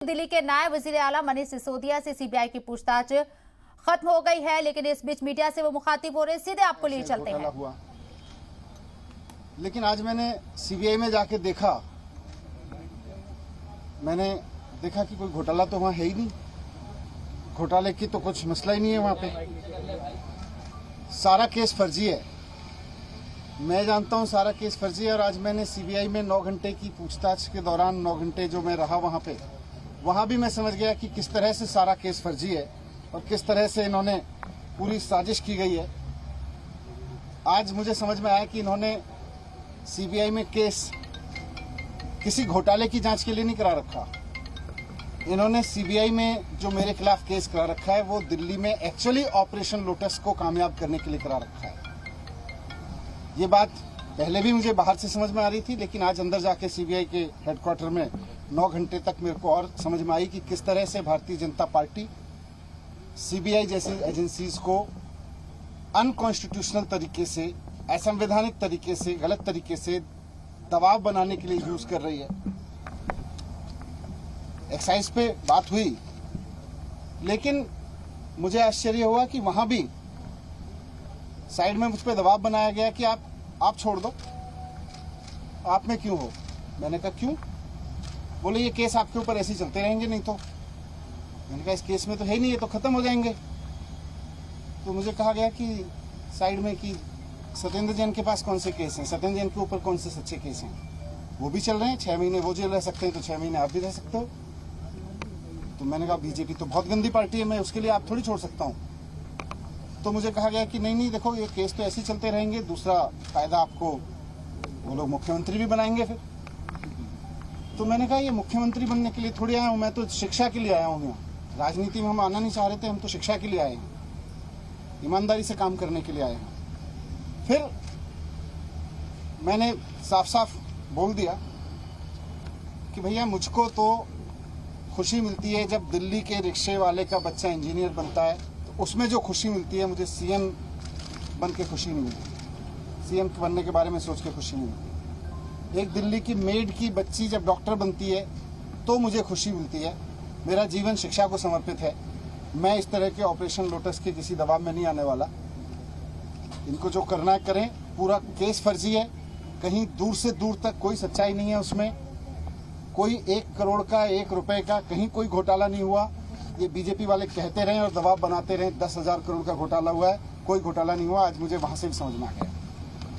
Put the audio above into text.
दिल्ली के नायब वजीर आला मनीष सिसोदिया से सीबीआई की पूछताछ खत्म हो गई है, लेकिन इस बीच मीडिया से वो मुखातिब हो रहे हैं। सीधे आपको लिए चलते हैं। हुआ। लेकिन आज मैंने सीबीआई में जाके देखा, मैंने देखा कि कोई घोटाला तो वहां है ही नहीं। घोटाले की तो कुछ मसला ही नहीं है वहां पे। सारा केस फर्जी है। मैं जानता हूं सारा केस फर्जी है। और आज मैंने सीबीआई में 9 घंटे की पूछताछ के दौरान 9 घंटे जो मैं रहा वहां भी मैं समझ गया कि किस तरह से सारा केस फर्जी है और किस तरह से इन्होंने पूरी साजिश की गई है। आज मुझे समझ में आया कि इन्होंने सीबीआई में केस किसी घोटाले की जांच के लिए नहीं करा रखा। इन्होंने सीबीआई में जो मेरे खिलाफ केस करा रखा है वो दिल्ली में एक्चुअली ऑपरेशन लोटस को कामयाब करने के लिए करा रखा है। ये बात पहले भी मुझे बाहर से समझ में आ रही थी, लेकिन आज अंदर जाके सीबीआई के हेडक्वार्टर में 9 घंटे तक मेरे को और समझ में आई कि किस तरह से भारतीय जनता पार्टी सीबीआई जैसी एजेंसीज को अनकॉन्स्टिट्यूशनल तरीके से, असंवैधानिक तरीके से, गलत तरीके से दबाव बनाने के लिए यूज कर रही है। एक्साइज पे बात हुई, लेकिन मुझे आश्चर्य हुआ कि वहां भी साइड में मुझ पर दबाव बनाया गया कि आप छोड़ दो, आप में क्यों हो। मैंने कहा क्यों? बोले ये केस आपके ऊपर ऐसे ही चलते रहेंगे, नहीं तो। मैंने कहा इस केस में तो है नहीं, ये तो खत्म हो जाएंगे। तो मुझे कहा गया कि साइड में कि सत्येंद्र जैन के पास कौन से केस हैं, सत्येंद्र जैन के ऊपर कौन से सच्चे केस हैं, वो भी चल रहे हैं। 6 महीने वो जेल रह सकते हैं तो 6 महीने आप भी रह सकते हो। तो मैंने कहा बीजेपी तो बहुत गंदी पार्टी है, मैं उसके लिए आप थोड़ी छोड़ सकता हूँ। तो मुझे कहा गया कि नहीं देखो ये केस तो ऐसे ही चलते रहेंगे, दूसरा फायदा आपको वो लोग मुख्यमंत्री भी बनाएंगे फिर। तो मैंने कहा ये मुख्यमंत्री बनने के लिए थोड़ी आया हूँ, मैं तो शिक्षा के लिए आया हूँ यहाँ। राजनीति में हम आना नहीं चाह रहे थे, हम तो शिक्षा के लिए आए हैं, ईमानदारी से काम करने के लिए आए हैं। फिर मैंने साफ साफ बोल दिया कि भैया मुझको तो खुशी मिलती है जब दिल्ली के रिक्शे वाले का बच्चा इंजीनियर बनता है, तो उसमें जो खुशी मिलती है, मुझे सीएम बन के खुशी नहीं मिलती। सीएम बनने के बारे में सोच के खुशी नहीं मिलती। एक दिल्ली की मेड की बच्ची जब डॉक्टर बनती है तो मुझे खुशी मिलती है। मेरा जीवन शिक्षा को समर्पित है। मैं इस तरह के ऑपरेशन लोटस के किसी दबाव में नहीं आने वाला। इनको जो करना है करें। पूरा केस फर्जी है, कहीं दूर से दूर तक कोई सच्चाई नहीं है उसमें। कोई 1 करोड़ का, 1 रुपए का कहीं कोई घोटाला नहीं हुआ। ये बीजेपी वाले कहते रहे और दबाव बनाते रहे 10,000 करोड़ का घोटाला हुआ है, कोई घोटाला नहीं हुआ। आज मुझे वहां से भी समझ में आ गया।